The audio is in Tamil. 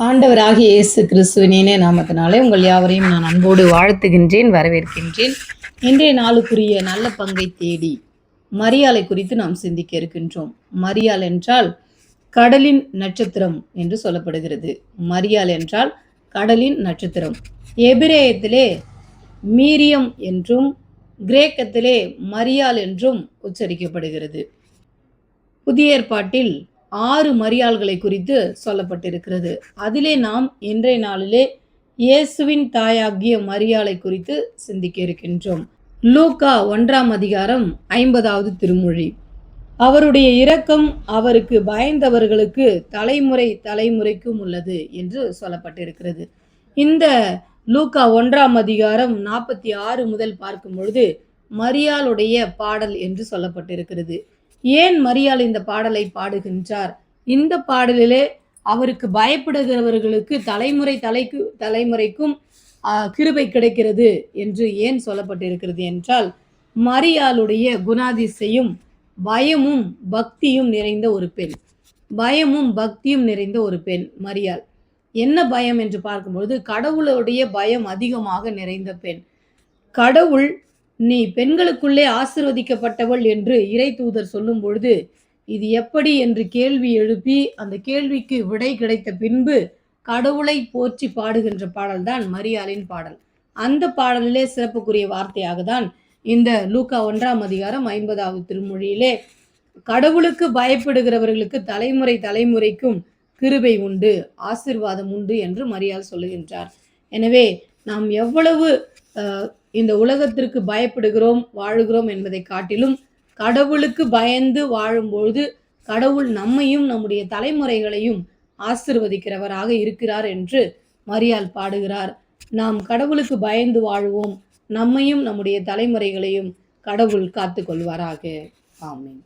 ஆண்டவராகிய இயேசு கிறிஸ்துவின் இனிய நாமத்தினாலே உங்கள் யாவரையும் நான் அன்போடு வாழ்த்துகின்றேன், வரவேற்கின்றேன். இன்றைய நாளுக்குரிய நல்ல பங்கை தேடி மரியாளை குறித்து நாம் சிந்திக்க இருக்கின்றோம். மரியாள் என்றால் கடலின் நட்சத்திரம் என்று சொல்லப்படுகிறது. மரியாள் என்றால் கடலின் நட்சத்திரம். எபிரேயத்திலே மீரியம் என்றும் கிரேக்கத்திலே மரியாள் என்றும் உச்சரிக்கப்படுகிறது. புதிய ஏற்பாட்டில் 6 மரியாள்களை குறித்து சொல்லப்பட்டிருக்கிறது. அதிலே நாம் இன்றைய நாளிலே இயேசுவின் தாயாகிய மரியாளை குறித்து சிந்திக்க இருக்கின்றோம். லூக்கா 1ஆம் அதிகாரம் 50வது திருமொழி. அவருடைய இரக்கம் அவருக்கு பயந்தவர்களுக்கு தலைமுறை தலைமுறைக்கும் உள்ளது என்று சொல்லப்பட்டிருக்கிறது. இந்த லூக்கா 1ஆம் அதிகாரம் 46 முதல் பார்க்கும் பொழுது மரியாளுடைய பாடல் என்று சொல்லப்பட்டிருக்கிறது. ஏன் மரியாள் இந்த பாடலை பாடுகின்றார்? இந்த பாடலிலே அவருக்கு பயப்படுகிறவர்களுக்கு தலைமுறைக்கும் கிருபை கிடைக்கிறது என்று ஏன் சொல்லப்பட்டிருக்கிறது என்றால், மரியாளுடைய குணாதிசயம் பயமும் பக்தியும் நிறைந்த ஒரு பெண். பயமும் பக்தியும் நிறைந்த ஒரு பெண் மரியாள். என்ன பயம் என்று பார்க்கும்பொழுது கடவுளுடைய பயம் அதிகமாக நிறைந்த பெண். கடவுள் நீ பெண்களுக்குள்ளே ஆசீர்வதிக்கப்பட்டவள் என்று இறை தூதர் சொல்லும் பொழுது இது எப்படி என்று கேள்வி எழுப்பி அந்த கேள்விக்கு விடை கிடைத்த பின்பு கடவுளை போற்றி பாடுகின்ற பாடல் தான் மரியாளின் பாடல். அந்த பாடலிலே சிறப்புக்குரிய வார்த்தையாக தான் இந்த லூக்கா 1ஆம் அதிகாரம் 50வது திருமொழியிலே கடவுளுக்கு பயப்படுகிறவர்களுக்கு தலைமுறை தலைமுறைக்கும் கிருபை உண்டு, ஆசீர்வாதம் உண்டு என்று மரியாள் சொல்லுகின்றார். எனவே நாம் எவ்வளவு இந்த உலகத்திற்கு பயப்படுகிறோம் வாழுகிறோம் என்பதை காட்டிலும் கடவுளுக்கு பயந்து வாழும்பொழுது கடவுள் நம்மையும் நம்முடைய தலைமுறைகளையும் ஆசீர்வதிக்கிறவராக இருக்கிறார் என்று மரியாள் பாடுகிறார். நாம் கடவுளுக்கு பயந்து வாழ்வோம், நம்மையும் நம்முடைய தலைமுறைகளையும் கடவுள் காத்து கொள்வாராக. ஆமென்.